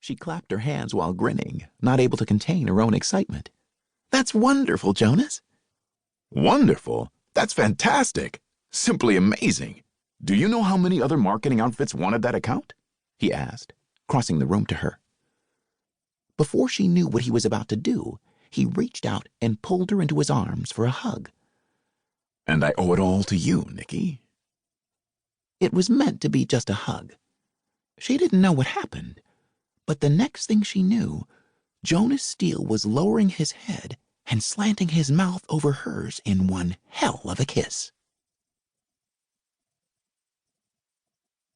She clapped her hands while grinning, not able to contain her own excitement. "That's wonderful, Jonas." "Wonderful? That's fantastic! Simply amazing! Do you know how many other marketing outfits wanted that account?" he asked, crossing the room to her. Before she knew what he was about to do, he reached out and pulled her into his arms for a hug. "And I owe it all to you, Nikki." It was meant to be just a hug. She didn't know what happened, but the next thing she knew, Jonas Steele was lowering his head and slanting his mouth over hers in one hell of a kiss.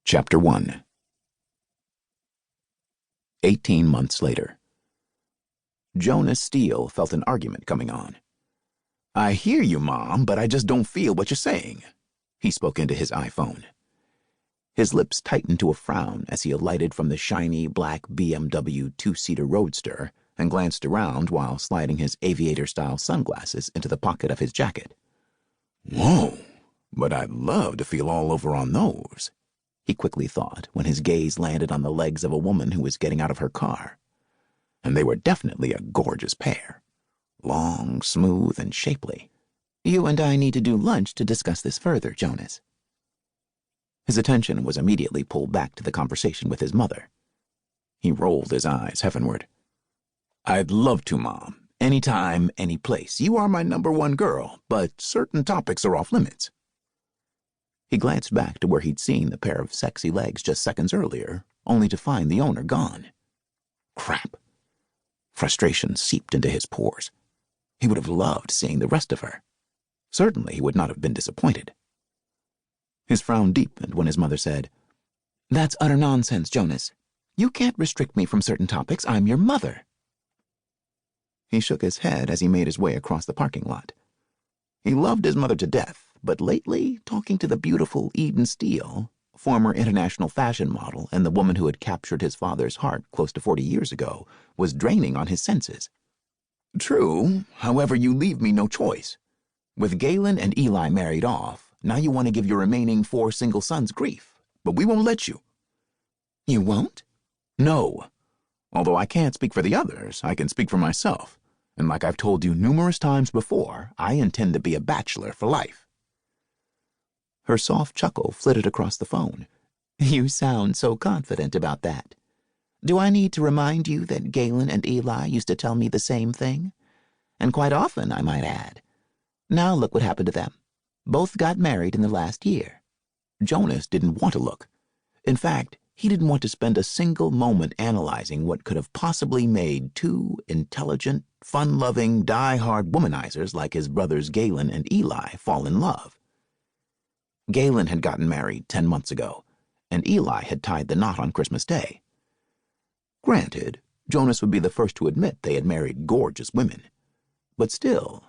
Chapter 1. 18 months later. Jonas Steele felt an argument coming on. "I hear you, Mom, but I just don't feel what you're saying," he spoke into his iPhone. His lips tightened to a frown as he alighted from the shiny black BMW two-seater roadster and glanced around while sliding his aviator-style sunglasses into the pocket of his jacket. "Whoa, but I'd love to feel all over on those," he quickly thought when his gaze landed on the legs of a woman who was getting out of her car. And they were definitely a gorgeous pair. Long, smooth, and shapely. "You and I need to do lunch to discuss this further, Jonas." His attention was immediately pulled back to the conversation with his mother. He rolled his eyes heavenward. "I'd love to, Mom. Anytime, any place. You are my #1 girl, but certain topics are off limits." He glanced back to where he'd seen the pair of sexy legs just seconds earlier, only to find the owner gone. Crap. Frustration seeped into his pores. He would have loved seeing the rest of her. Certainly he would not have been disappointed. His frown deepened when his mother said, "That's utter nonsense, Jonas. You can't restrict me from certain topics. I'm your mother." He shook his head as he made his way across the parking lot. He loved his mother to death, but lately, talking to the beautiful Eden Steele, former international fashion model and the woman who had captured his father's heart close to 40 years ago, was draining on his senses. "True, however, you leave me no choice. With Galen and Eli married off, now you want to give your remaining 4 single sons grief, but we won't let you." "You won't?" "No. Although I can't speak for the others, I can speak for myself, and like I've told you numerous times before, I intend to be a bachelor for life." Her soft chuckle flitted across the phone. "You sound so confident about that. Do I need to remind you that Galen and Eli used to tell me the same thing? And quite often, I might add. Now look what happened to them. Both got married in the last year." Jonas didn't want to look. In fact, he didn't want to spend a single moment analyzing what could have possibly made 2 intelligent, fun-loving, die-hard womanizers like his brothers Galen and Eli fall in love. Galen had gotten married 10 months ago, and Eli had tied the knot on Christmas Day. Granted, Jonas would be the first to admit they had married gorgeous women. But still,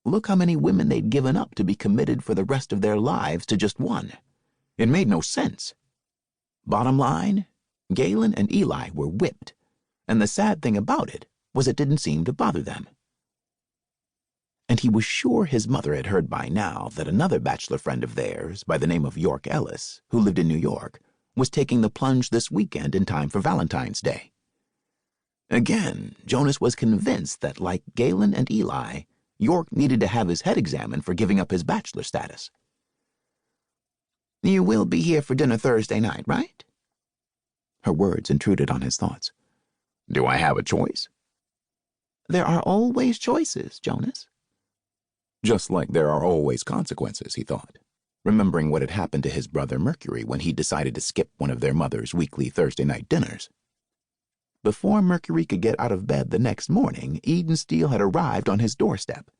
look how many women they'd given up to be committed for the rest of their lives to just one. It made no sense. Bottom line, Galen and Eli were whipped, and the sad thing about it was it didn't seem to bother them. And he was sure his mother had heard by now that another bachelor friend of theirs, by the name of York Ellis, who lived in New York, was taking the plunge this weekend in time for Valentine's Day. Again, Jonas was convinced that, like Galen and Eli, York needed to have his head examined for giving up his bachelor status. "You will be here for dinner Thursday night, right?" Her words intruded on his thoughts. "Do I have a choice?" "There are always choices, Jonas." Just like there are always consequences, he thought, remembering what had happened to his brother Mercury when he decided to skip one of their mother's weekly Thursday night dinners. Before Mercury could get out of bed the next morning, Eden Steele had arrived on his doorstep.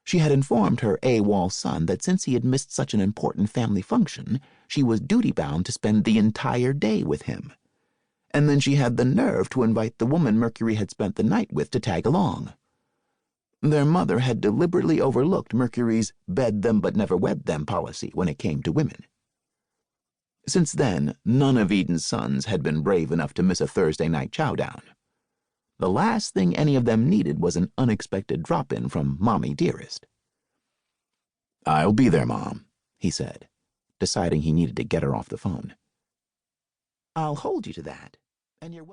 She had informed her AWOL son that since he had missed such an important family function, she was duty-bound to spend the entire day with him. And then she had the nerve to invite the woman Mercury had spent the night with to tag along. Their mother had deliberately overlooked Mercury's bed them but never wed them policy when it came to women. Since then, none of Eden's sons had been brave enough to miss a Thursday night chowdown. The last thing any of them needed was an unexpected drop-in from Mommy Dearest. "I'll be there, Mom," he said, deciding he needed to get her off the phone. "I'll hold you to that, and you're welcome."